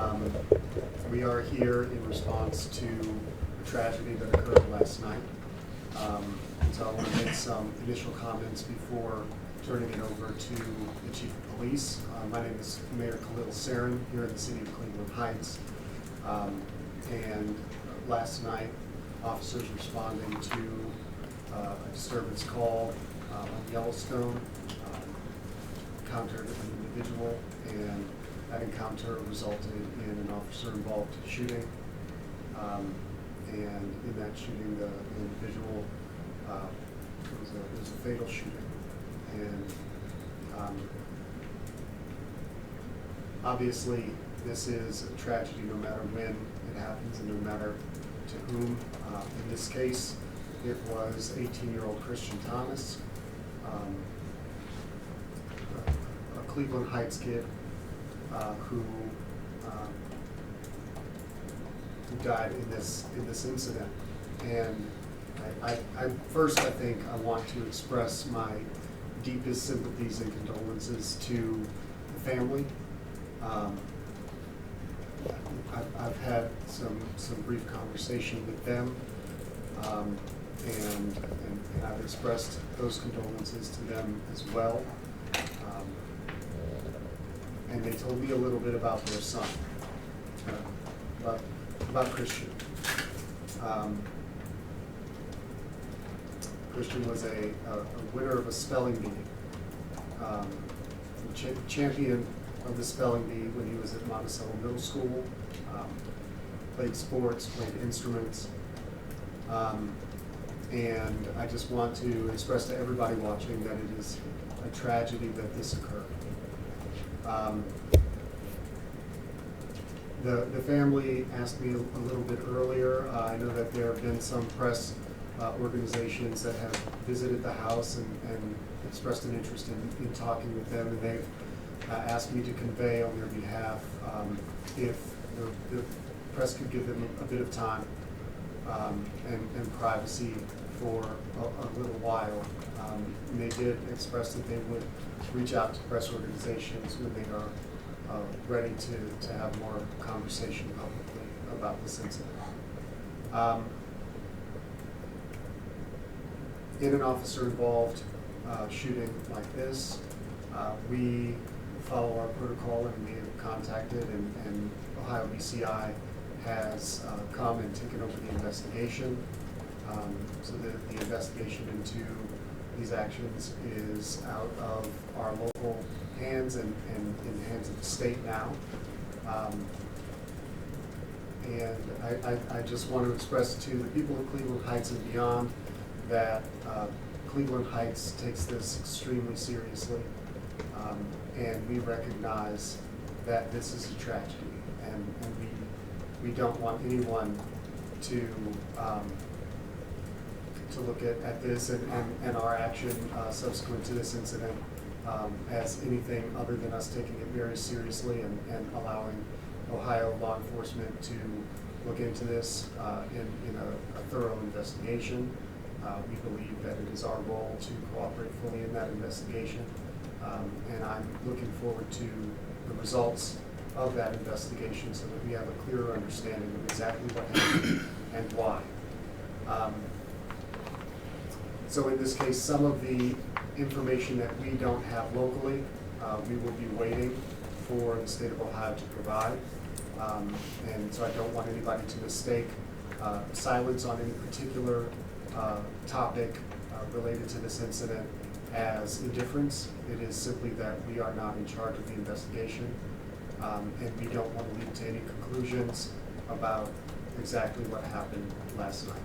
Um, we are here in response to a tragedy that occurred last night. And so I want to make some initial comments before turning it over to the Chief of Police. My name is Mayor Kahlil Seren here in the city of Cleveland Heights. And last night, officers responding to a disturbance call on Yellowstone encountered an individual, and that encounter resulted in an officer-involved shooting. And in that shooting, the individual, it was a fatal shooting. And obviously, this is a tragedy no matter when it happens and no matter to whom. In this case, it was 18-year-old Christian Thomas, a Cleveland Heights kid who died in this incident. And I think I want to express my deepest sympathies and condolences to the family. I've had some brief conversation with them, and I've expressed those condolences to them as well. And they told me a little bit about their son, about Christian. Christian was a winner of a spelling bee, champion of the spelling bee when he was at Monticello Middle School, played sports, played instruments. And I just want to express to everybody watching that it is a tragedy that this occurred. The family asked me a little bit earlier. I know that there have been some press organizations that have visited the house and expressed an interest in talking with them, and they've asked me to convey on their behalf if the press could give them a bit of time and privacy for a little while. And they did express that they would reach out to press organizations when they are ready to have more conversation publicly about this incident. In an officer-involved shooting like this, we follow our protocol, and we have contacted, and Ohio BCI has come and taken over the investigation. So the investigation into these actions is out of our local hands and in the hands of the state now. And I just want to express to the people of Cleveland Heights and beyond that Cleveland Heights takes this extremely seriously, and we recognize that this is a tragedy, and we don't want anyone to look at this and our action subsequent to this incident as anything other than us taking it very seriously and allowing Ohio law enforcement to look into this in a thorough investigation. We believe that it is our role to cooperate fully in that investigation, and I'm looking forward to the results of that investigation so that we have a clearer understanding of exactly what happened and why. So in this case, some of the information that we don't have locally, we will be waiting for the state of Ohio to provide. And so I don't want anybody to mistake silence on any particular topic related to this incident as indifference. It is simply that we are not in charge of the investigation, and we don't want to lead to any conclusions about exactly what happened last night.